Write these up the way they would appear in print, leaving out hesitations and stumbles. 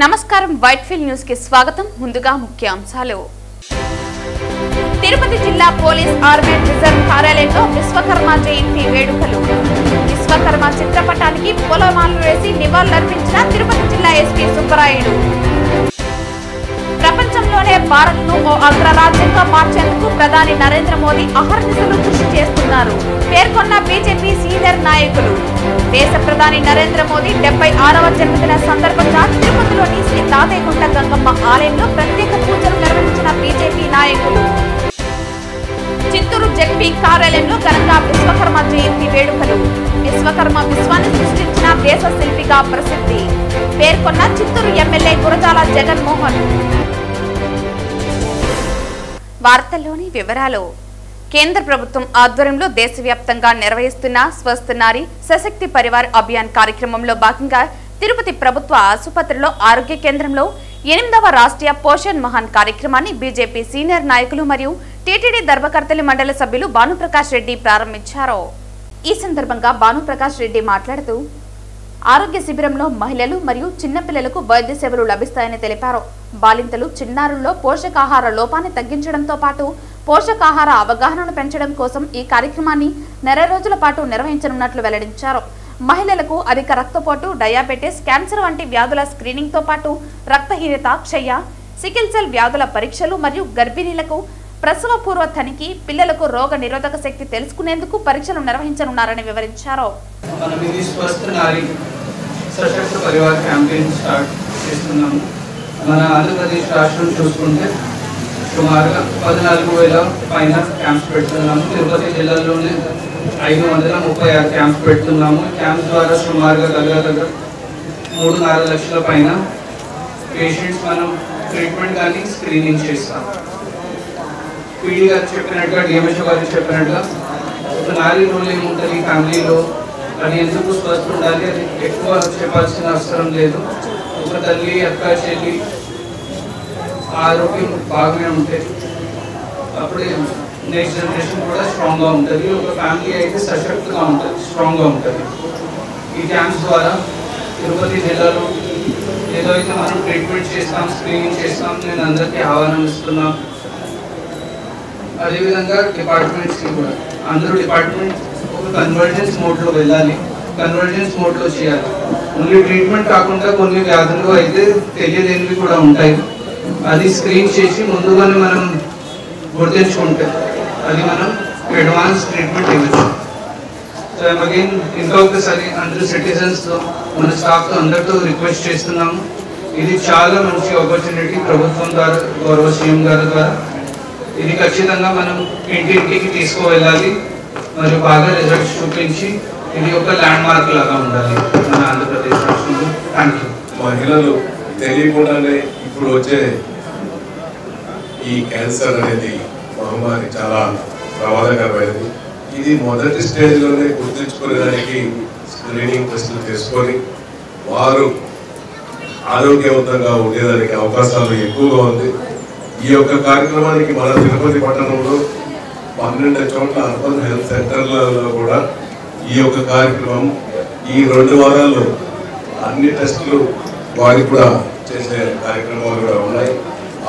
నమస్కారం Whitefield news కి స్వాగతం. ముందుగా ముఖ్యాంశాలు. తిరుపతి జిల్లా పోలీస్ ఆర్మేడ్ రిజర్వ్ కార్యాలయంలో విశ్వకర్మ జయంతి వేడుకలు. విశ్వకర్మ చిత్రపటానికి పూలమాలలు వేసి నివాళులర్పించిన తిరుపతి జిల్లా ఎస్పీ సుబ్బరాయుడు. ప్రపంచంలోనే భారత్ను ఓ అగ్రరాజ్యంగా మార్చేందుకు ప్రధాని నరేంద్ర మోదీ అహర్నిశలు కృషి చేస్తున్నారు పేర్కొన్న బీజేపీ సీనియర్ నాయకులు. దేశ ప్రధాని నరేంద్ర మోదీ 76వ జన్మదిన సందర్భంగా తిరుపతిలోని శ్రీ తాతయ్యగుంట గంగమ్మ ఆలయంలో ప్రత్యేక పూజలు నిర్వహించిన బీజేపీ నాయకులు. చిత్తూరు జెడ్పీ కార్యాలయంలో ఘనంగా విశ్వకర్మ జయంతి వేడుకలు. విశ్వకర్మ విశ్వాన్ని సృష్టించిన దేశ శిల్పిగా ప్రసిద్ధి పేర్కొన్న చిత్తూరు ఎమ్మెల్యే గురజాల జగన్మోహన్. వార్తల్లోని వివరాలు. కేంద్ర ప్రభుత్వం ఆధ్వర్యంలో దేశవ్యాప్తంగా నిర్వహిస్తున్న స్వస్థ నారి సశక్తి పరివార్ అభియాన్ కార్యక్రమంలో భాగంగా తిరుపతి ప్రభుత్వ ఆసుపత్రిలో ఆరోగ్య కేంద్రంలో 8వ రాష్ట్రీయ పోషణ్ మహాన్ కార్యక్రమాన్ని బీజేపీ సీనియర్ నాయకులు మరియు టీటీడీ ధర్మకర్తలి మండలి సభ్యులు భానుప్రకాష్ రెడ్డి ప్రారంభించారు. ఈ సందర్భంగా భానుప్రకాష్ రెడ్డి మాట్లాడుతూ ఆరోగ్య శిబిరంలో మహిళలు మరియు చిన్నపిల్లలకు వైద్య సేవలు లభిస్తాయని తెలిపారు. బాలింతలు చిన్నారుల్లో పోషకాహార లోపాన్ని తగ్గించడంతో పాటు పోషకాహార అవగాహనను పెంచడం కోసం ఈ కార్యక్రమాన్ని నెల రోజుల పాటు నిర్వహించనున్నట్లు వెల్లడించారు. మహిళలకు అధిక రక్తపోటు, డయాబెటిస్, క్యాన్సర్ వంటి వ్యాధుల స్క్రీనింగ్ తో పాటు రక్తహీనత, క్షయ, సికిల్ సెల్ వ్యాధుల పరీక్షలు మరియు గర్భిణీలకు ప్రసవ పూర్వ తనిఖీ, పిల్లలకు రోగ నిరోధక శక్తి తెలుసుకునేందుకు పరీక్షలు నిర్వహించనున్నారని వివరించారు. మన ఆంధ్రప్రదేశ్ రాష్ట్రం చూసుకుంటే సుమారుగా 14,000 పైన క్యాంప్స్ పెడుతున్నాము. తిరుపతి జిల్లాలోనే 536 క్యాంప్స్ పెడుతున్నాము. క్యాంప్స్ ద్వారా సుమారుగా దగ్గర 3.5 లక్షల పైన పేషెంట్స్ మనం ట్రీట్మెంట్ కానీ స్క్రీనింగ్ చేస్తాం. పీడీ గారు చెప్పినట్టుగా, డిఎంహెచ్ఓ గారు చెప్పినట్టుగా ఒక నారీ రోల్ ఏముంటుంది ఫ్యామిలీలో, అది ఎందుకు స్వస్థ ఉండాలి అది ఎక్కువ చెప్పాల్సిన అవసరం లేదు. ఒక తల్లి, అక్క, చెల్లి ఆరోగ్యం బాగానే ఉంటుంది, అప్పుడే నెక్స్ట్ జనరేషన్ కూడా స్ట్రాంగ్గా ఉంటుంది. ఒక ఫ్యామిలీ అయితే సశక్తిగా ఉంటుంది, స్ట్రాంగ్గా ఉంటుంది. ఈ క్యాంప్స్ ద్వారా తిరుపతి జిల్లాలో ఏదో అయితే మనం ట్రీట్మెంట్ చేస్తాం, స్క్రీనింగ్ చేస్తాం, నేను అందరికీ ఆహ్వానం ఇస్తున్నాం. అదేవిధంగా డిపార్ట్మెంట్స్కి కూడా అందరూ డిపార్ట్మెంట్ ఒక కన్వర్జెన్స్ మోడ్లో వెళ్ళాలి, కన్వర్జెన్స్ మోడ్లో చేయాలి. ఓన్లీ ట్రీట్మెంట్ కాకుండా కొన్ని వ్యాధులు అయితే తెలియలేనివి కూడా ఉంటాయి, అది స్క్రీన్ చేసి ముందుగానే మనం గుర్తించుకుంటే అది మనం అడ్వాన్స్ ట్రీట్మెంట్ ఇవ్వచ్చు. సో అగైన్ ఇంకా ఒకసారి అందరూ సిటిజన్స్తో, మన స్టాఫ్తో అందరితో రిక్వెస్ట్ చేస్తున్నాము. ఇది చాలా మంచి ఆపర్చునిటీ ప్రభుత్వం ద్వారా, గౌరవ సీఎం గారి ద్వారా. ఇది ఖచ్చితంగా మనం ఇంటింటికి తీసుకువెళ్ళాలి మరియు బాగా రిజల్ట్స్ చూపించి ఇది ఒక ల్యాండ్ మార్క్ లాగా ఉండాలి మన ఆంధ్రప్రదేశ్ రాష్ట్రంలో. Thank you. మహిళలు తెలియకుండానే ఇప్పుడు వచ్చే ఈ క్యాన్సర్ అనేది మహమ్మారి చాలా ప్రమాదకరమైనది. ఇది మొదటి స్టేజ్లోనే గుర్తించుకునేదానికి స్క్రీనింగ్ టెస్టులు చేసుకొని వారు ఆరోగ్యవంతంగా ఉండేదానికి అవకాశాలు ఎక్కువగా ఉంది. ఈ యొక్క కార్యక్రమానికి మన తిరుపతి పట్టణంలో 12 చోట్ల అర్బన్ హెల్త్ సెంటర్లలో కూడా ఈ యొక్క కార్యక్రమం ఈ 2 వారాల్లో అన్ని టెస్టులు వారికి కూడా చేసే కార్యక్రమాలు కూడా ఉన్నాయి.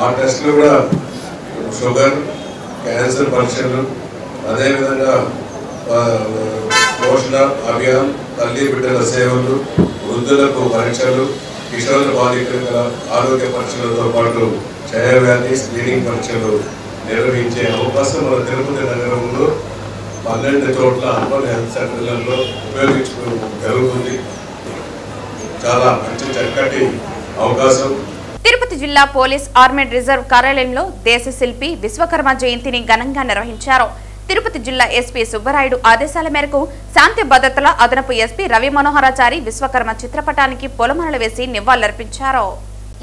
ఆ టెస్టులు కూడా షుగర్, క్యాన్సర్ పరీక్షలు, అదేవిధంగా పోషణ అభియాన్, తల్లి బిడ్డల సేవలు, వృద్ధులకు పరీక్షలు, కిషోర బాలికల ఆరోగ్య పరీక్షలతో పాటు క్షయవ్యాధి స్క్రీనింగ్ పరీక్షలు నిర్వహించే అవకాశం మన తిరుపతి నగరంలో 12 చోట్ల అర్బన్ హెల్త్ సెంటర్లలో ఉపయోగించుకోవడం జరుగుతుంది. చాలా మంచి చక్కటి అవకాశం. తిరుపతి జిల్లా పోలీస్ ఆర్మేడ్ రిజర్వ్ కార్యాలయంలో దేశ శిల్పి విశ్వకర్మ జయంతిని ఘనంగా నిర్వహించారు. తిరుపతి జిల్లా ఎస్పీ సుబ్బరాయుడు ఆదేశాల మేరకు శాంతి భద్రతల అదనపు ఎస్పీ రవి మనోహరాచారి విశ్వకర్మ చిత్రపటానికి పూలమాలలు వేసి నివాళులర్పించారు.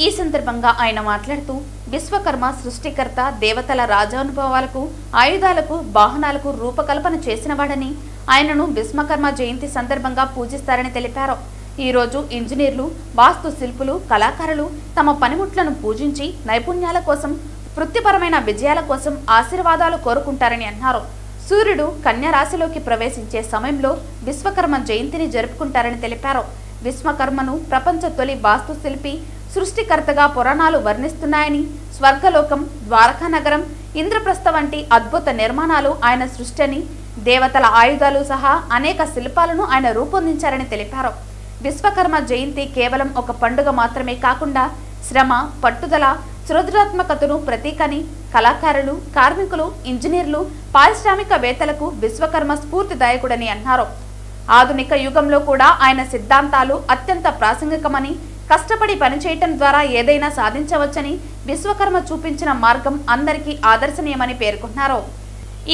ఈ సందర్భంగా ఆయన మాట్లాడుతూ విశ్వకర్మ సృష్టికర్త, దేవతల రాజానుభవాలకు, ఆయుధాలకు, వాహనాలకు రూపకల్పన చేసినవాడని, ఆయనను విశ్వకర్మ జయంతి సందర్భంగా పూజిస్తారని తెలిపారు. ఈ రోజు ఇంజనీర్లు, వాస్తు శిల్పులు, కళాకారులు తమ పనిముట్లను పూజించి నైపుణ్యాల కోసం, వృత్తిపరమైన విజయాల కోసం ఆశీర్వాదాలు కోరుకుంటారని అన్నారు. సూర్యుడు కన్యా రాశిలోకి ప్రవేశించే సమయంలో విశ్వకర్మ జయంతిని జరుపుకుంటారని తెలిపారు. విశ్వకర్మను ప్రపంచ తొలి వాస్తు శిల్పి, సృష్టికర్తగా పురాణాలు వర్ణిస్తున్నాయని, స్వర్గలోకం, ద్వారకా నగరం, ఇంద్రప్రస్థ వంటి అద్భుత నిర్మాణాలు ఆయన సృష్టి అని, దేవతల ఆయుధాలు సహా అనేక శిల్పాలను ఆయన రూపొందించారని తెలిపారు. విశ్వకర్మ జయంతి కేవలం ఒక పండుగ మాత్రమే కాకుండా శ్రమ, పట్టుదల, సృజనాత్మకతను ప్రతీకని, కళాకారులు, కార్మికులు, ఇంజనీర్లు, పారిశ్రామికవేత్తలకు విశ్వకర్మ స్ఫూర్తిదాయకుడని అన్నారు. ఆధునిక యుగంలో కూడా ఆయన సిద్ధాంతాలు అత్యంత ప్రాసంగికమని, కష్టపడి పనిచేయటం ద్వారా ఏదైనా సాధించవచ్చని, విశ్వకర్మ చూపించిన మార్గం అందరికీ ఆదర్శనీయమని పేర్కొన్నారు.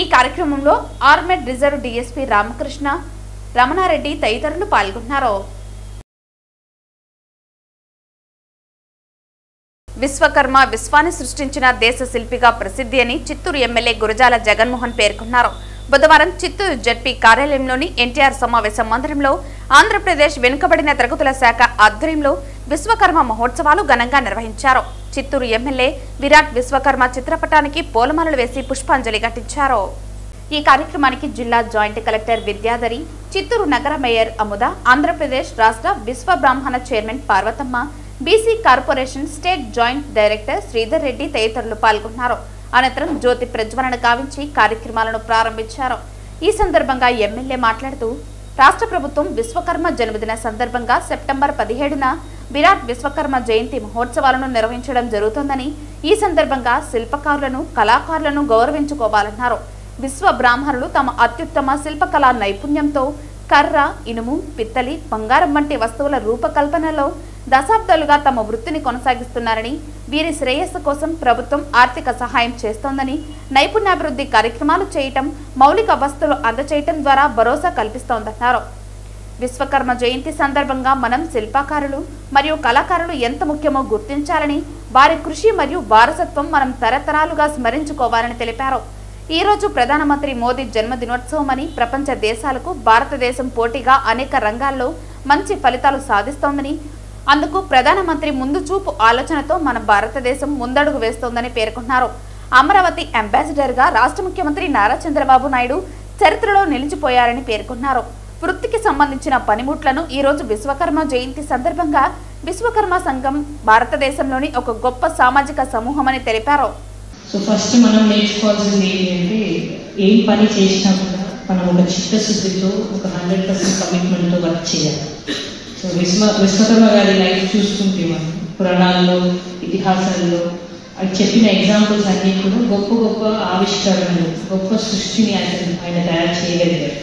ఈ కార్యక్రమంలో armed reserve DSP Ramakrishna, Ramana Reddy తదితరులు పాల్గొన్నారు. విశ్వకర్మ విశ్వాన్ని సృష్టించిన దేశ శిల్పిగా ప్రసిద్ధి అని చిత్తూరు ఎమ్మెల్యే గురజాల జగన్మోహన్ పేర్కొన్నారు. బుధవారం చిత్తూరు జడ్పీ కార్యాలయంలోని ఎన్టీఆర్ సమావేశ మందిరంలో ఆంధ్రప్రదేశ్ వెనుకబడిన తరగతుల శాఖ ఆధ్వర్యంలో విశ్వకర్మ మహోత్సవాలు ఘనంగా నిర్వహించారు. చిత్తూరు ఎమ్మెల్యే విరాట్ విశ్వకర్మ చిత్రపటానికి పూలమాలలు వేసి పుష్పాంజలి ఘటించారు. ఈ కార్యక్రమానికి జిల్లా జాయింట్ కలెక్టర్ విద్యాధరి, చిత్తూరు నగర మేయర్ అముద, ఆంధ్రప్రదేశ్ రాష్ట్ర విశ్వ బ్రాహ్మణ chairman Parvathamma, BC corporation state joint director Sridhar Reddy తదితరులు పాల్గొన్నారు. అనంతరం జ్యోతి ప్రజ్వలన గావించి కార్యక్రమాలను ప్రారంభించారు. ఈ సందర్భంగా ఎమ్మెల్యే మాట్లాడుతూ, రాష్ట్ర ప్రభుత్వం విశ్వకర్మ జన్మదిన సందర్భంగా సెప్టెంబర్ 17న విరాట్ విశ్వకర్మ జయంతి మహోత్సవాలను నిర్వహించడం జరుగుతోందని, ఈ సందర్భంగా శిల్పకారులను, కళాకారులను గౌరవించుకోవాలన్నారు. విశ్వ బ్రాహ్మణులు తమ అత్యుత్తమ శిల్పకళా నైపుణ్యంతో కర్ర, ఇనుము, పిత్తలి, బంగారం వంటి వస్తువుల రూపకల్పనలో దశాబ్దాలుగా తమ వృత్తిని కొనసాగిస్తున్నారని, వీరి శ్రేయస్సు కోసం ప్రభుత్వం ఆర్థిక సహాయం చేస్తోందని, నైపుణ్యాభివృద్ధి కార్యక్రమాలు చేయటం, మౌలిక వస్తువులు అందచేయటం ద్వారా భరోసా కల్పిస్తోందన్నారు. విశ్వకర్మ జయంతి సందర్భంగా మనం శిల్పకారులు మరియు కళాకారులు ఎంత ముఖ్యమో గుర్తించాలని, వారి కృషి మరియు వారసత్వం మనం తరతరాలుగా స్మరించుకోవాలని తెలిపారు. ఈ రోజు ప్రధానమంత్రి మోదీ జన్మదినోత్సవం అని, ప్రపంచ దేశాలకు భారతదేశం పోటీగా అనేక రంగాల్లో మంచి ఫలితాలు సాధిస్తోందని, అందుకు ప్రధానమంత్రి ముందు చూపు ఆలోచనతో మన భారతదేశం ముందడుగు వేస్తోందని పేర్కొన్నారు. అమరావతి అంబాసిడర్ గా రాష్ట్ర ముఖ్యమంత్రి నారా చంద్రబాబు నాయుడు చరిత్రలో నిలిచిపోయారని పేర్కొన్నారు. వృత్తికి సంబంధించిన పనిముట్లను ఈ రోజు విశ్వకర్మ జయంతి సందర్భంగా విశ్వకర్మ సంఘం భారతదేశంలోని ఒక గొప్ప సామాజిక సమూహమని తెలిపారు. సో ఫస్ట్ మనం నేర్చుకోవాల్సింది ఏంటంటే, ఏం పని చేసినా కూడా మనం ఒక చిత్తశుద్ధితో, ఒక 100% కమిట్మెంట్తో వర్క్ చేయాలి. సో విశ్వకర్మ గారి లైఫ్ చూసుకుంటే మనం పురాణాల్లో, ఇతిహాసాల్లో అది చెప్పిన ఎగ్జాంపుల్స్ అన్నీ కూడా గొప్ప గొప్ప ఆవిష్కరణలు, గొప్ప సృష్టిని ఆయన తయారు చేయగలిగారు.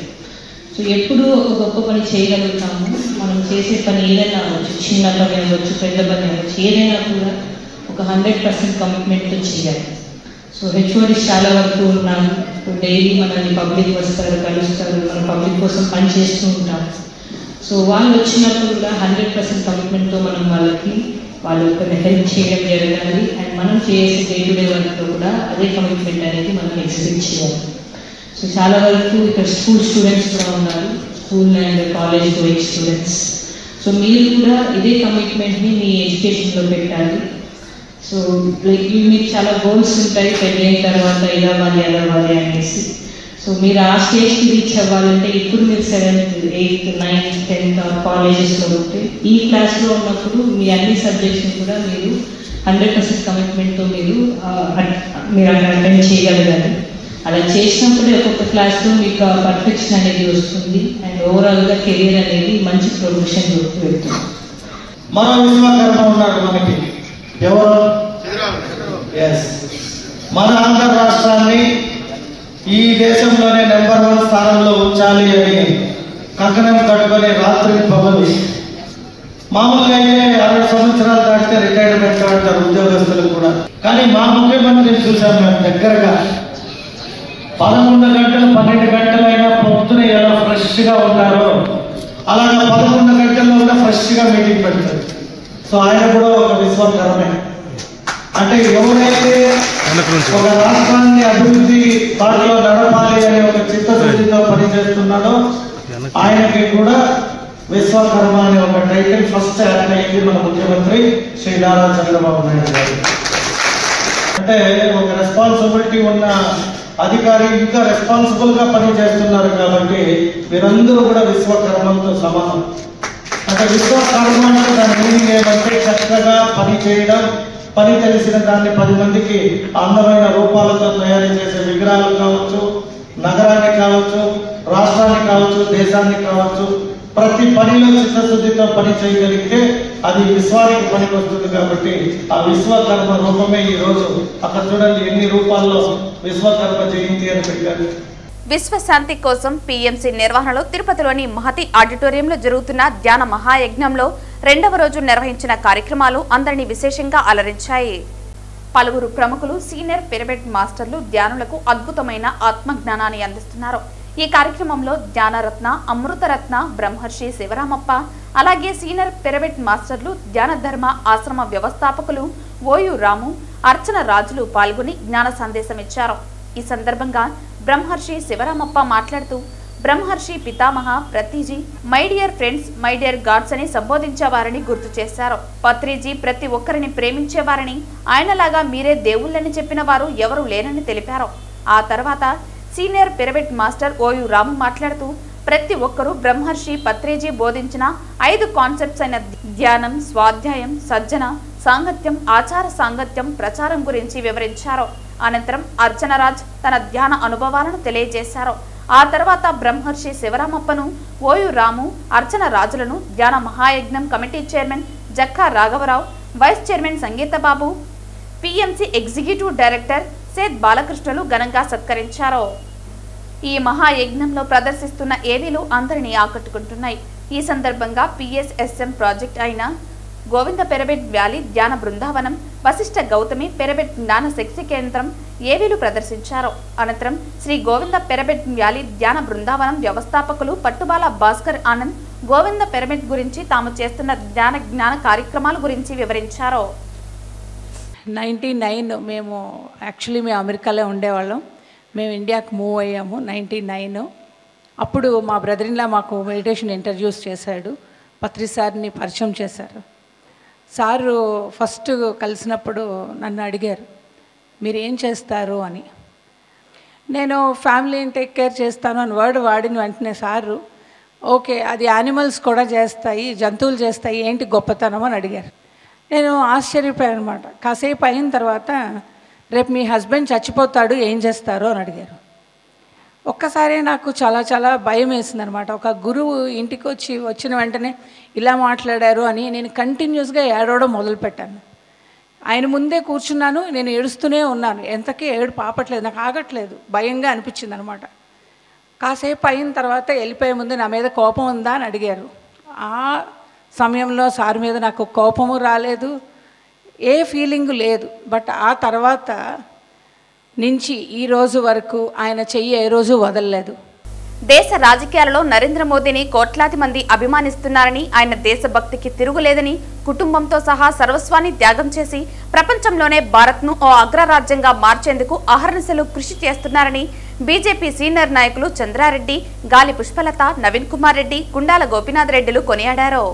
సో ఎప్పుడు ఒక గొప్ప పని చేయగలుగుతాము, మనం చేసే పని ఏదైనా అవ్వచ్చు, చిన్న పని అవ్వచ్చు, పెద్ద పని అవ్వచ్చు, ఏదైనా కూడా ఒక 100% కమిట్మెంట్తో చేయాలి. సో హెచ్ఓడి చాలా వరకు ఉన్నాము. డైలీ మనల్ని పబ్లిక్ వస్తారు, కలుస్తారు, మన పబ్లిక్ కోసం పని చేస్తూ ఉంటాం. సో వాళ్ళు వచ్చినప్పుడు కూడా 100% కమిట్మెంట్తో మనం వాళ్ళకి హెల్ప్ చేయడం జరగాలి. అండ్ మనం చేసే డే టు డే వర్క్లో కూడా అదే కమిట్మెంట్ అనేది మనం ఎగ్జిబిట్ చేయాలి. సో చాలా వరకు ఇక్కడ స్కూల్ స్టూడెంట్స్ కూడా ఉన్నారు, school and college going students. So మీరు కూడా ఇదే కమిట్మెంట్ని మీ ఎడ్యుకేషన్లో పెట్టాలి. సో లైక్ మీకు చాలా గోల్స్ ఉంటాయి, పెళ్ళైన తర్వాత ఇలా అవ్వాలి అలా అవ్వాలి అనేసి. సో మీరు ఆ స్టేజ్కి రీచ్ అవ్వాలంటే ఇప్పుడు మీరు 7th, 8th, 9th, 10th కాలేజెస్లో ఉంటే ఈ క్లాస్లో ఉన్నప్పుడు మీ అన్ని సబ్జెక్ట్స్ని కూడా మీరు 100% కమిట్మెంట్తో మీరు అటెండ్ చేయగలగాలి. అలా చేసినప్పుడే ఒక్కొక్క క్లాస్లో మీకు పర్ఫెక్షన్ అనేది వస్తుంది అండ్ ఓవరాల్గా కెరీర్ అనేది మంచి ప్రొఫెషన్ వెళ్తుంది. మరో విశ్వకర్మ ఉన్నాడు మనకి, ఎవరు? మన ఆంధ్ర రాష్ట్రాన్ని ఈ దేశంలోనే నెంబర్ 1 స్థానంలో ఉంచాలి అని కంకణం కట్టుకొని రాత్రి పగలు, మామూలుగా అయితే 60 సంవత్సరాలు దాటితే రిటైర్మెంట్ అంటారు ఉద్యోగస్తులు కూడా. కానీ మా ముఖ్యమంత్రిని చూసాం మేము దగ్గరగా. 11 గంటలు 12 గంటలైనా పొద్దున ఎలా ఫ్రెష్గా ఉంటారో అలాగా 11 గంటల్లో కూడా ఫ్రెష్గా మీటింగ్ పెడతారు. సో ఆయన కూడా ఒక విశ్వకర్మే. అంటే ఎవరైతే ఒక రాష్ట్రాన్ని అభివృద్ధి బాటలో నడపాలి అనే ఒక చిత్తశుద్ధితో పనిచేస్తున్నాడో ఆయనకి కూడా విశ్వకర్మ అనే ఒక టైటిల్ ఫస్ట్ యాడ్ అయింది మన ముఖ్యమంత్రి శ్రీ నారా చంద్రబాబు నాయుడు గారు. అంటే ఒక రెస్పాన్సిబిలిటీ ఉన్న అధికారి ఇంకా రెస్పాన్సిబుల్ గా పని చేస్తున్నారు కాబట్టి మీరందరూ కూడా విశ్వకర్మలతో సమానం. అంటే విశ్వకర్మ అంటే దాని మీనింగ్ ఏమంటే చక్కగా పని చేయడం, పని తెలిసిన దాన్ని 10 మందికి అందమైన రూపాలతో తయారు చేసే విగ్రహాలు కావచ్చు, నగరాన్ని కావచ్చు, రాష్ట్రాన్ని కావచ్చు, దేశాన్ని కావచ్చు, ప్రతి పనిలో చిత్తశుద్ధితో పని చేయగలిగితే అది విశ్వానికి పనికి వస్తుంది. కాబట్టి ఆ విశ్వకర్మ రూపమే ఈ రోజు అక్కడ చూడండి ఎన్ని రూపాల్లో విశ్వకర్మ జయంతి అని పెట్టారు. విశ్వశాంతి కోసం పీఎంసీ నిర్వహణలో తిరుపతిలోని మహతి ఆడిటోరియంలో జరుగుతున్న ధ్యాన మహాయజ్ఞంలో 2వ రోజు నిర్వహించిన కార్యక్రమాలు అందరినీ విశేషంగా అలరించాయి. పలువురు ప్రముఖులు సీనియర్ పిరమిడ్ మాస్టర్లు ధ్యానులకు అద్భుతమైన ఆత్మజ్ఞానాన్ని అందిస్తున్నారు. ఈ కార్యక్రమంలో ధ్యానరత్న, అమృతరత్న, బ్రహ్మర్షి శివరామప్ప, అలాగే సీనియర్ పిరమిడ్ మాస్టర్లు, ధ్యాన ధర్మ ఆశ్రమ వ్యవస్థాపకులు ఓయు రాము, అర్చన రాజులు పాల్గొని జ్ఞాన సందేశం ఇచ్చారు. ఈ సందర్భంగా బ్రహ్మర్షి శివరామప్ప మాట్లాడుతూ Brahmarshi Pitamaha Patriji my dear friends, my dear gods అని సంబోధించేవారని గుర్తు చేశారు. పత్రిజీ ప్రతి ఒక్కరిని ప్రేమించేవారని, ఆయనలాగా మీరే దేవుళ్ళని చెప్పిన వారు ఎవరూ లేరని తెలిపారు. ఆ తర్వాత సీనియర్ పిరమిడ్ మాస్టర్ ఓయు రాము మాట్లాడుతూ ప్రతి ఒక్కరూ బ్రహ్మర్షి పత్రిజీ బోధించిన 5 కాన్సెప్ట్స్ అయిన ధ్యానం, స్వాధ్యాయం, సజ్జన, సాంగత్యం, ఆచార సాంగత్యం, ప్రచారం గురించి వివరించారు. అనంతరం అర్చనరాజ్ తన ధ్యాన అనుభవాలను తెలియజేశారు. ఆ తర్వాత బ్రహ్మర్షి శివరామప్పను, ఓయు రాము, అర్చన రాజులను ధ్యాన మహాయజ్ఞం కమిటీ చైర్మన్ జక్కా రాఘవరావు, vice chairman Sangeethababu, PMC executive director Syed బాలకృష్ణలు ఘనంగా సత్కరించారు. ఈ మహాయజ్ఞంలో ప్రదర్శిస్తున్న ఏవీలు అందరినీ ఆకట్టుకుంటున్నాయి. ఈ సందర్భంగా పిఎస్ఎస్ఎం ప్రాజెక్ట్ అయిన గోవింద పిరమిడ్ వ్యాలీ ధ్యాన బృందావనం, వశిష్ఠ గౌతమి పిరమిడ్ జ్ఞాన శక్తి కేంద్రం ఏవీలు ప్రదర్శించారు. అనంతరం శ్రీ గోవింద పిరమిడ్ వ్యాలీ ధ్యాన బృందావనం వ్యవస్థాపకులు పట్టుబాల భాస్కర్ ఆనంద్ గోవింద పిరమిడ్ గురించి తాము చేస్తున్న జ్ఞాన కార్యక్రమాల గురించి వివరించారు. 99 మేము అమెరికాలో ఉండేవాళ్ళం. మేము ఇండియాకు మూవ్ అయ్యాము 99. అప్పుడు మా బ్రదర్‌ఇన్‌లా మాకు మెడిటేషన్ ఇంట్రడ్యూస్ చేశాడు. పత్రి సార్ని పరిచయం చేశారు. సారు ఫస్ట్ కలిసినప్పుడు నన్ను అడిగారు, మీరు ఏం చేస్తారు అని. నేను ఫ్యామిలీని టేక్ కేర్ చేస్తాను అని వర్డ్ వాడిన వెంటనే సారు ఓకే, అది యానిమల్స్ కూడా చేస్తాయి, జంతువులు చేస్తాయి, ఏంటి గొప్పతనం అని అడిగారు. నేను ఆశ్చర్యపోయాను అనమాట. కాసేపు అయిన తర్వాత రేపు మీ హస్బెండ్ చచ్చిపోతాడు, ఏం చేస్తారు అని అడిగారు. ఒక్కసారి నాకు చాలా భయం వేసిందనమాట. ఒక గురువు ఇంటికి వచ్చిన వెంటనే ఇలా మాట్లాడారు అని నేను కంటిన్యూస్గా ఏడవడం మొదలుపెట్టాను. ఆయన ముందే కూర్చున్నాను, నేను ఏడుస్తూనే ఉన్నాను. ఎంతకీ ఏడుపు ఆపట్లేదు, నాకు ఆగట్లేదు, భయంగా అనిపించింది అనమాట. కాసేపు అయిన తర్వాత వెళ్ళిపోయే ముందు నా మీద కోపం ఉందా అని అడిగారు. ఆ సమయంలో సార్ మీద నాకు కోపము రాలేదు, ఏ ఫీలింగు లేదు. బట్ ఆ తర్వాత నుంచి ఈ రోజు వరకు ఆయన చెయ్యి ఏ రోజు వదలలేదు. దేశ రాజకీయాలలో నరేంద్ర మోదీని కోట్లాది మంది అభిమానిస్తున్నారని, ఆయన దేశభక్తికి తిరుగులేదని, కుటుంబంతో సహా సర్వస్వాన్ని త్యాగం చేసి ప్రపంచంలోనే భారత్ను ఓ అగ్రరాజ్యంగా మార్చేందుకు అహర్నిశలు కృషి చేస్తున్నారని బీజేపీ సీనియర్ నాయకులు చంద్రారెడ్డి, గాలి పుష్పలత, నవీన్ కుమార్ రెడ్డి, గుండాల గోపీనాథ్ రెడ్డిలు కొనియాడారు.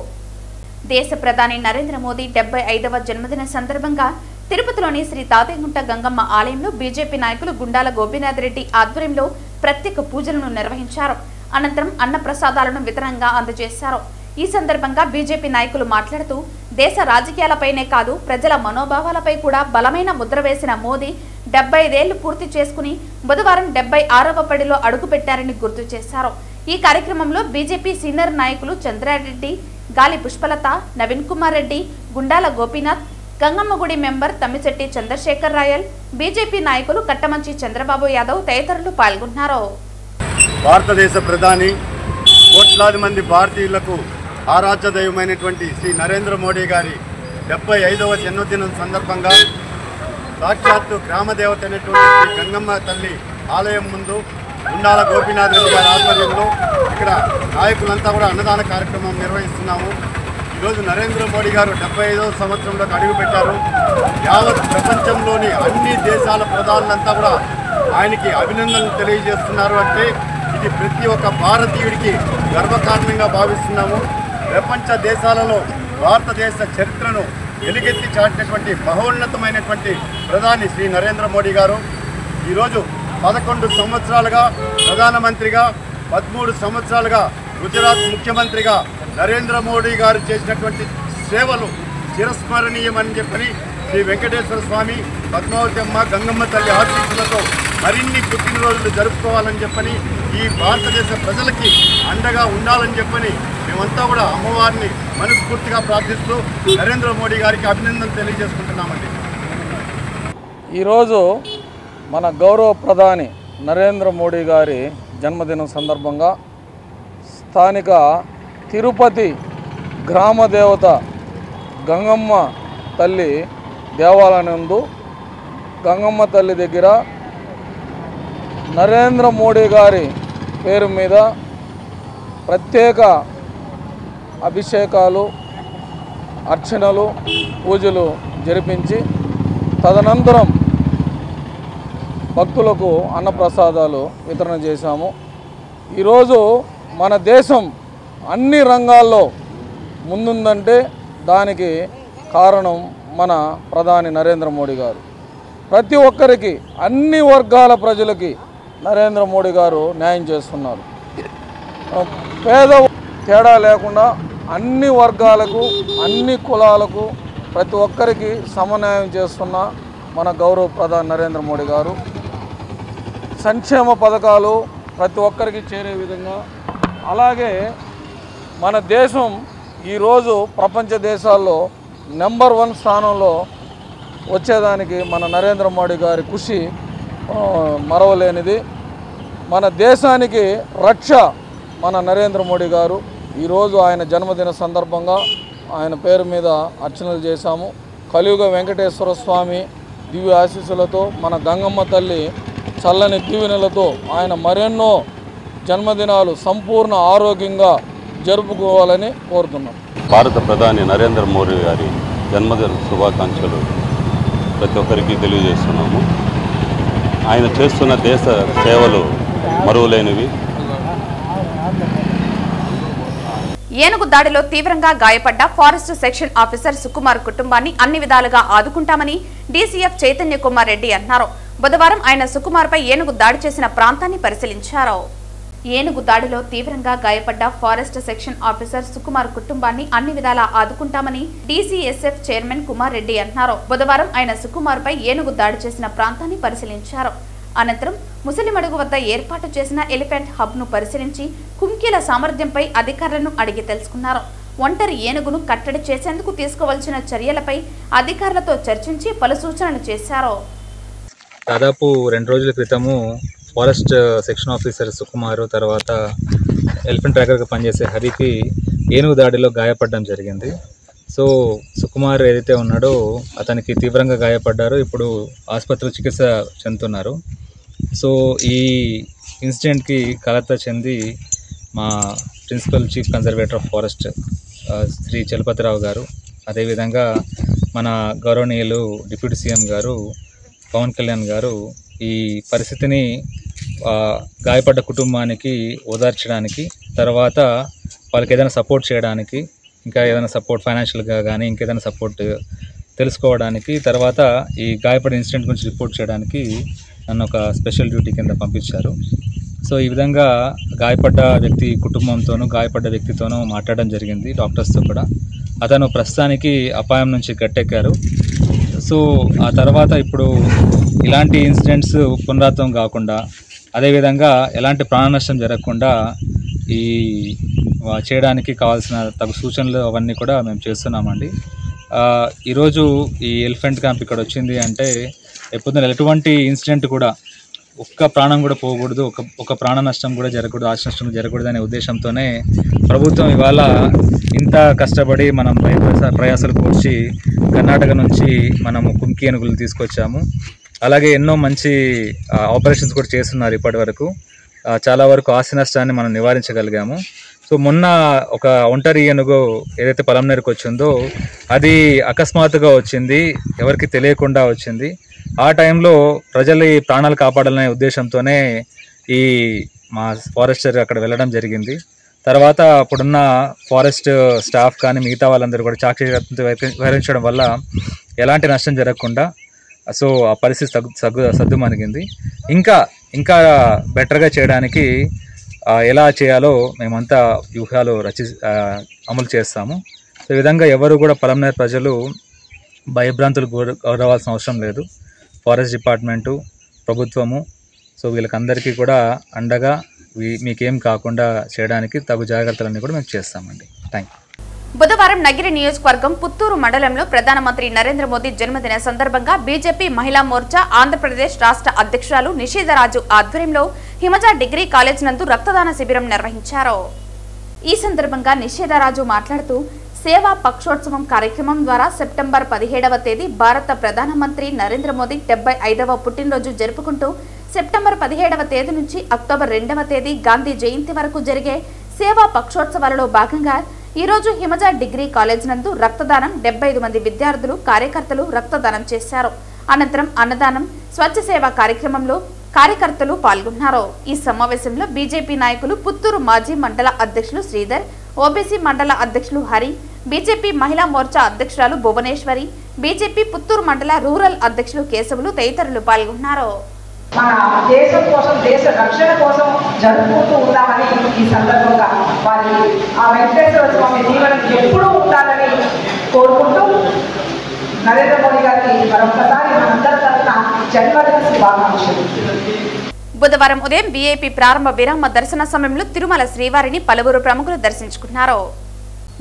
దేశ ప్రధాని నరేంద్ర మోదీ 75వ జన్మదిన సందర్భంగా తిరుపతిలోని శ్రీ తాతయ్యగుంట గంగమ్మ ఆలయంలో బీజేపీ నాయకులు గుండాల గోపీనాథ్ రెడ్డి ఆధ్వర్యంలో ప్రత్యేక పూజలను నిర్వహించారు. అనంతరం అన్న ప్రసాదాలను వితరణంగా అందజేశారు. ఈ సందర్భంగా బీజేపీ నాయకులు మాట్లాడుతూ దేశ రాజకీయాలపైనే కాదు ప్రజల మనోభావాలపై కూడా బలమైన ముద్ర వేసిన మోదీ 75 ఏళ్లు పూర్తి చేసుకుని బుధవారం 76వ పడిలో అడుగుపెట్టారని గుర్తు చేశారు. ఈ కార్యక్రమంలో బీజేపీ సీనియర్ నాయకులు చంద్రారెడ్డి, గాలి పుష్పలత, నవీన్ కుమార్ రెడ్డి, గుండాల గోపీనాథ్, గంగమ్మగుడి మెంబర్ తమ్మిశెట్టి చంద్రశేఖర్ రాయల్, బీజేపీ నాయకులు కట్టమంచి చంద్రబాబు యాదవ్ తదితరులు పాల్గొన్నారు. భారతదేశ ప్రధాని, కోట్లాది మంది భారతీయులకు ఆరాధ్య దైవమైనటువంటి శ్రీ నరేంద్ర మోడీ గారి 75వ జన్మదినం సందర్భంగా సాక్షాత్తు గ్రామదేవత అయినటువంటి శ్రీ గంగమ్మ తల్లి ఆలయం ముందు గుండాల గోపీనాథ్ రెడ్డి గారి ఆధ్వర్యంలో ఇక్కడ నాయకులంతా కూడా అన్నదాన కార్యక్రమం నిర్వహిస్తున్నాము. ఈరోజు నరేంద్ర మోడీ గారు 75వ సంవత్సరంలోకి అడుగుపెట్టారు. యావత్ ప్రపంచంలోని అన్ని దేశాల ప్రధానులంతా కూడా ఆయనకి అభినందనలు తెలియజేస్తున్నారు. అంటే ఇది ప్రతి ఒక్క భారతీయుడికి గర్వకారణంగా భావిస్తున్నాము. ప్రపంచ దేశాలలో భారతదేశ చరిత్రను వెలుగెత్తి చాటినటువంటి మహోన్నతమైనటువంటి ప్రధాని శ్రీ నరేంద్ర మోడీ గారు ఈరోజు 11 సంవత్సరాలుగా ప్రధానమంత్రిగా, 13 సంవత్సరాలుగా గుజరాత్ ముఖ్యమంత్రిగా నరేంద్ర మోడీ గారు చేసినటువంటి సేవలు చిరస్మరణీయమని చెప్పని శ్రీ వెంకటేశ్వర స్వామి, పద్మావతి అమ్మ, గంగమ్మ తల్లి ఆశీస్సులతో మరిన్ని పుట్టినరోజులు జరుపుకోవాలని చెప్పని, ఈ భారతదేశ ప్రజలకి అండగా ఉండాలని చెప్పని మేమంతా కూడా అమ్మవారిని మనస్ఫూర్తిగా ప్రార్థిస్తూ నరేంద్ర మోడీ గారికి అభినందనలు తెలియజేసుకుంటున్నామండి. ఈరోజు మన గౌరవ ప్రధాని నరేంద్ర మోడీ గారి జన్మదినం సందర్భంగా స్థానిక తిరుపతి గ్రామ దేవత గంగమ్మ తల్లి దేవాలయం నందు గంగమ్మ తల్లి దగ్గర నరేంద్ర మోడీ గారి పేరు మీద ప్రత్యేక అభిషేకాలు, అర్చనలు, పూజలు జరిపించి తదనంతరం భక్తులకు అన్నప్రసాదాలు వితరణ చేశాము. ఈరోజు మన దేశం అన్ని రంగాల్లో ముందుందంటే దానికి కారణం మన ప్రధాని నరేంద్ర మోడీ గారు. ప్రతి ఒక్కరికి, అన్ని వర్గాల ప్రజలకి నరేంద్ర మోడీ గారు న్యాయం చేస్తున్నారు. పేద తేడా లేకుండా అన్ని వర్గాలకు, అన్ని కులాలకు, ప్రతి ఒక్కరికి సమన్వయం చేస్తున్న మన గౌరవ ప్రధాని నరేంద్ర మోడీ గారు సంక్షేమ పథకాలు ప్రతి ఒక్కరికి చేరే విధంగా, అలాగే మన దేశం ఈరోజు ప్రపంచ దేశాల్లో నెంబర్ 1 స్థానంలో వచ్చేదానికి మన నరేంద్ర మోడీ గారి కృషి మరవలేనిది. మన దేశానికి రక్ష మన నరేంద్ర మోడీ గారు. ఈరోజు ఆయన జన్మదిన సందర్భంగా ఆయన పేరు మీద అర్చనలు చేశాము. కలియుగ వెంకటేశ్వర స్వామి దివ్య ఆశీస్సులతో, మన గంగమ్మ తల్లి చల్లని దీవెనలతో ఆయన మరెన్నో జన్మదినాలు సంపూర్ణ ఆరోగ్యంగా జరుపుకోవాలని కోరుతున్నాం. భారత ప్రధాని నరేంద్ర మోడీ గారి జన్మదిన శుభాకాంక్షలు ప్రతి ఒక్కరికి తెలియజేస్తున్నాము. ఆయన చేస్తున్న దేశ సేవలు మరువలేనివి. ఏనుగు దాడిలో తీవ్రంగా గాయపడ్డ ఫారెస్ట్ సెక్షన్ ఆఫీసర్ సుకుమార్ కుటుంబాన్ని అన్ని విధాలుగా ఆదుకుంటామని డీసీఎఫ్ చైతన్య కుమార్ రెడ్డి అన్నారు. బుధవారం ఆయన సుకుమార్పై ఏనుగు దాడి చేసిన ప్రాంతాన్ని పరిశీలించారు. ఏనుగు దాడిలో తీవ్రంగా గాయపడ్డ ఫారెస్ట్ సెక్షన్ ఆఫీసర్ సుకుమార్ కుటుంబాన్ని అన్ని విధాలా ఆదుకుంటామని డీసీఎస్ఎఫ్ చైర్మన్ కుమార్ రెడ్డి అన్నారు. బుధవారం ఆయన సుకుమార్పై ఏనుగు దాడి చేసిన ప్రాంతాన్ని పరిశీలించారు. అనంతరం ముసలిమడుగు వద్ద ఏర్పాటు చేసిన ఎలిఫెంట్ హబ్ ను పరిశీలించి కుంకీల సామర్థ్యంపై అధికారులను అడిగి తెలుసుకున్నారు. ఒంటరి ఏనుగును కట్టడి చేసేందుకు తీసుకోవాల్సిన చర్యలపై అధికారులతో చర్చించి పలు సూచనలు చేశారు. దాదాపు 2 రోజుల క్రితము ఫారెస్ట్ సెక్షన్ ఆఫీసర్ సుకుమారు, తర్వాత ఎలిఫెంట్ ట్రాకర్గా పనిచేసే హరికి ఏనుగు దాడిలో గాయపడడం జరిగింది. సో సుకుమార్ ఏదైతే ఉన్నాడో అతనికి తీవ్రంగా గాయపడ్డారు. ఇప్పుడు ఆసుపత్రిలో చికిత్స చెందుతున్నారు. సో ఈ ఇన్సిడెంట్కి కలత చెంది మా principal chief conservator of forest Sri Chalapathi Rao గారు, అదేవిధంగా మన గౌరవనీయులు డిప్యూటీ సీఎం గారు పవన్ కళ్యాణ్ గారు ఈ పరిస్థితిని గాయపడ్డ కుటుంబానికి ఓదార్చడానికి, తర్వాత వాళ్ళకి ఏదైనా సపోర్ట్ చేయడానికి, ఇంకా ఏదైనా సపోర్ట్ ఫైనాన్షియల్గా కానీ ఇంకేదైనా సపోర్ట్ తెలుసుకోవడానికి, తర్వాత ఈ గాయపడిన ఇన్సిడెంట్ గురించి రిపోర్ట్ చేయడానికి నన్ను ఒక స్పెషల్ డ్యూటీ కింద పంపించారు. సో ఈ విధంగా గాయపడ్డ వ్యక్తి కుటుంబంతోనూ గాయపడ్డ వ్యక్తితోనూ మాట్లాడడం జరిగింది, డాక్టర్స్తో కూడా. అతను ప్రస్తుతానికి అపాయం నుంచి గట్టెక్కారు. సో ఆ తర్వాత ఇప్పుడు ఇలాంటి ఇన్సిడెంట్స్ పునరావృతం కాకుండా, అదేవిధంగా ఎలాంటి ప్రాణ నష్టం జరగకుండా ఈ చేయడానికి కావాల్సిన తగు సూచనలు అవన్నీ కూడా మేము చేస్తున్నామండి. ఈరోజు ఈ ఎలిఫెంట్ క్యాంప్ ఇక్కడ వచ్చింది అంటే ఎప్పుడు ఎటువంటి ఇన్సిడెంట్ కూడా ఒక్క ప్రాణం కూడా పోకూడదు, ఒక ప్రాణ నష్టం కూడా జరగకూడదు, ఆశ నష్టం జరగకూడదు అనే ఉద్దేశంతోనే ప్రభుత్వం ఇవాళ ఇంత కష్టపడి మనం ప్రయాసాలు కూర్చి కర్ణాటక నుంచి మనము కుంకి ఏనుగులు తీసుకొచ్చాము. అలాగే ఎన్నో మంచి ఆపరేషన్స్ కూడా చేస్తున్నారు ఇప్పటి వరకు. చాలా వరకు ఆస్తి నష్టాన్ని మనం నివారించగలిగాము. సో మొన్న ఒక ఒంటరి ఏనుగు ఏదైతే పొలంనేరుకు వచ్చిందో అది అకస్మాత్తుగా వచ్చింది, ఎవరికి తెలియకుండా వచ్చింది. ఆ టైంలో ప్రజల ప్రాణాలు కాపాడాలనే ఉద్దేశంతోనే ఈ మా ఫారెస్టర్ అక్కడ వెళ్ళడం జరిగింది. తర్వాత అప్పుడున్న ఫారెస్ట్ స్టాఫ్ కానీ మిగతా వాళ్ళందరూ కూడా చాకచక్యంతో వ్యవహరించడం వల్ల ఎలాంటి నష్టం జరగకుండా సో ఆ పరిస్థితి సద్దుమణిగింది. ఇంకా బెటర్గా చేయడానికి ఎలా చేయాలో మేమంతా వ్యూహాలు అమలు చేస్తాము. సో ఈ విధంగా ఎవరు కూడా పలమనేరు ప్రజలు భయభ్రాంతులు గురవ్వాల్సిన అవసరం లేదు. ఫారెస్ట్ డిపార్ట్మెంటు, ప్రభుత్వము సో వీళ్ళకందరికీ కూడా అండగా మీకేం కాకుండా చేయడానికి తగు జాగ్రత్తలన్నీ కూడా మేము చేస్తామండి. Thank you. బుధవారం నగిరి నియోజకవర్గం పుత్తూరు మండలంలో ప్రధానమంత్రి నరేంద్ర మోదీ జన్మదిన సందర్భంగా బీజేపీ మహిళా మోర్చా ఆంధ్రప్రదేశ్ రాష్ట్ర అధ్యక్షురాలు నిషేధరాజు ఆధ్వర్యంలో హిమజ డిగ్రీ కాలేజ్ నందు రక్తదాన శిబిరం నిర్వహించారు. ఈ సందర్భంగా నిషేధరాజు మాట్లాడుతూ సేవా పక్షోత్సవం కార్యక్రమం ద్వారా సెప్టెంబర్ 17వ తేదీ భారత ప్రధానమంత్రి నరేంద్ర మోదీ 75వ పుట్టినరోజు జరుపుకుంటూ సెప్టెంబర్ 17వ తేదీ నుంచి అక్టోబర్ 2వ తేదీ గాంధీ జయంతి వరకు జరిగే సేవా పక్షోత్సవాలలో భాగంగా ఈరోజు హిమజ డిగ్రీ కాలేజ్ నందు రక్తదానం 75 మంది విద్యార్థులు కార్యకర్తలు రక్తదానం చేశారు. అనంతరం అన్నదానం స్వచ్ఛ సేవ కార్యక్రమంలో కార్యకర్తలు పాల్గొన్నారు. ఈ సమావేశంలో బీజేపీ నాయకులు పుత్తూరు మాజీ మండల అధ్యక్షులు శ్రీధర్, ఓబీసీ మండల అధ్యక్షులు హరి, బీజేపీ మహిళా మోర్చా అధ్యక్షురాలు భువనేశ్వరి, బీజేపీ పుత్తూరు మండల రూరల్ అధ్యక్షులు కేశవులు తదితరులు పాల్గొన్నారు. మన దేశం కోసం, దేశ రక్షణ కోసం జరుపుకుంటూ ఉందామని ఈ సందర్భంగా వారి ఆ వెంకటేశ్వర స్వామి దీవెన ఎప్పుడూ ఉండాలని కోరుకుంటూ నరేంద్ర మోడీ గారికి మరొకసారి మనందరి తరఫున జన్మదిన శుభాకాంక్షలు. బుధవారం ఉదయం వీఐపీ ప్రారంభ విరామ దర్శన సమయంలో తిరుమల శ్రీవారిని పలువురు ప్రముఖులు దర్శించుకున్నారు.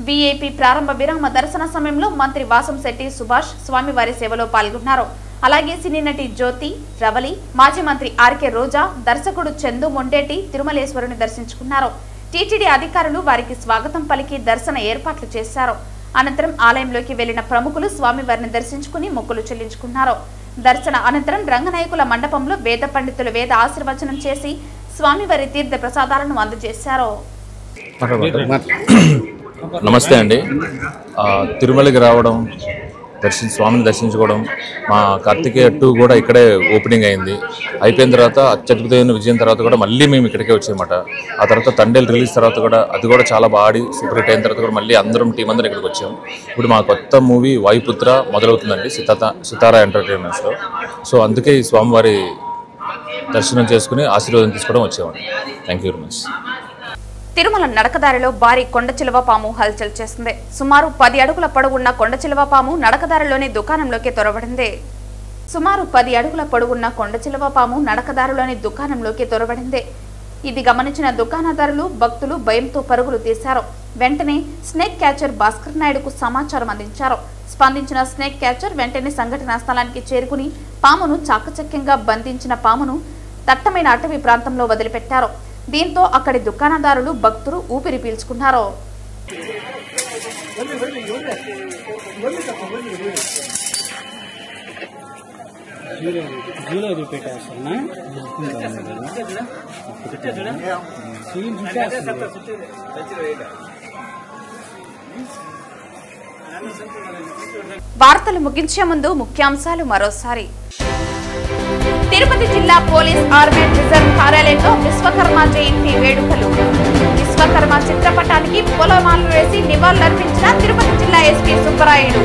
వీఐపీ ప్రారంభ విరామ దర్శన సమయంలో మంత్రి వాసంశెట్టి సుభాష్ స్వామివారి సేవలో పాల్గొన్నారు. అలాగే సినీ నటి జ్యోతి, రవలి, మాజీ మంత్రి ఆర్కే రోజా, దర్శకుడు చందు మొండేటి తిరుమలేశ్వరుని దర్శించుకున్నారు. టీటీడీ అధికారులు వారికి స్వాగతం పలికి దర్శన ఏర్పాట్లు చేశారు. అనంతరం ఆలయంలోకి వెళ్లిన ప్రముఖులు స్వామివారిని దర్శించుకుని మొక్కులు చెల్లించుకున్నారు. దర్శన అనంతరం రంగనాయకుల మండపంలో వేద పండితులు వేద ఆశీర్వచనం చేసి స్వామివారి తీర్థ ప్రసాదాలను అందజేశారు. నమస్తే అండి. తిరుమలకి రావడం, స్వామిని దర్శించుకోవడం, మా కార్తికేయ 2 కూడా ఇక్కడే ఓపెనింగ్ అయింది. అయిపోయిన తర్వాత అత్యద్భుతమైన విజయం తర్వాత కూడా మళ్ళీ మేము ఇక్కడికే వచ్చామన్నమాట. ఆ తర్వాత తండేలు రిలీజ్ తర్వాత కూడా అది కూడా చాలా బాగా సూపర్ హిట్ అయిన తర్వాత కూడా మళ్ళీ టీం అందరం ఇక్కడికి వచ్చాము. ఇప్పుడు మా కొత్త మూవీ వాయుపుత్ర మొదలవుతుందండి సితారా ఎంటర్టైన్మెంట్స్లో. సో అందుకే ఈ స్వామివారి దర్శనం చేసుకుని ఆశీర్వాదం తీసుకోవడం వచ్చామండి. Thank you very much. Tirumala నడకదారిలో భారీ కొండచిలువ పాము హల్చల్ చేసింది. సుమారు 10 అడుగుల పొడవున్న కొండచిలువ పాము నడకదారిలోని దుకాణంలోకి చొరబడింది. సుమారు 10 అడుగుల పొడవున్న కొండచిలువ పాము నడకదారిలోని దుకాణంలోకి చొరబడింది. ఇది గమనించిన దుకాణదారులు, భక్తులు భయంతో పరుగులు తీశారు. వెంటనే స్నేక్ క్యాచర్ భాస్కర్ నాయుడుకు సమాచారం అందించారు. స్పందించిన స్నేక్ క్యాచర్ వెంటనే సంఘటనా స్థలానికి చేరుకుని పామును చాకచక్యంగా బంధించిన పామును దట్టమైన అటవీ ప్రాంతంలో వదిలిపెట్టారు. దీంతో అక్కడి దుకాణదారులు, భక్తులు ఊపిరి పీల్చుకున్నారు. వార్తలు ముగించే ముందు ముఖ్యాంశాలు మరోసారి. తిరుపతి జిల్లా పోలీస్ ఆర్మేడ్ రిజర్వ్ కార్యాలయంలో విశ్వకర్మ జయంతి వేడుకలు. విశ్వకర్మ చిత్రపటానికి పూలమాలలు వేసి నివాళులర్పించిన తిరుపతి జిల్లా ఎస్పీ సుబ్బరాయుడు.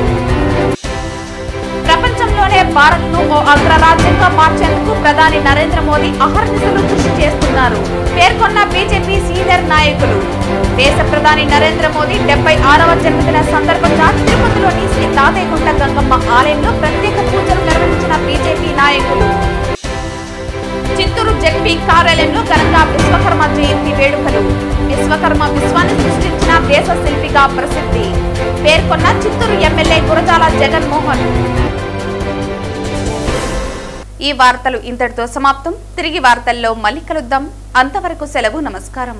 ప్రపంచంలోనే భారత్ ను ఓ అగ్రరాజ్యంగా మార్చేందుకు ప్రధాని నరేంద్ర మోదీ అహర్నిశలు కృషి చేస్తున్నారు పేర్కొన్న బీజేపీ సీనియర్ నాయకులు. దేశ ప్రధాని నరేంద్ర మోదీ 76వ జన్మదిన సందర్భంగా తిరుపతిలోని శ్రీ తాతయ్యగుంట గంగమ్మ ఆలయంలో ప్రత్యేక పూజలు నిర్వహించిన బీజేపీ నాయకులు. చిత్తూరు జెడ్పీ కార్యాలయంలో ఘనంగా విశ్వకర్మ జయంతి వేడుకలు. విశ్వకర్మ విశ్వాన్ని సృష్టించిన దేశ శిల్పిగా ప్రసిద్ధి పేర్కొన్న చిత్తూరు ఎమ్మెల్యే గురజాల జగన్మోహన్. ఈ వార్తలు ఇంతటితో సమాప్తం. తిరిగి వార్తల్లో మళ్ళీ కలుద్దాం. అంతవరకు సెలవు. నమస్కారం.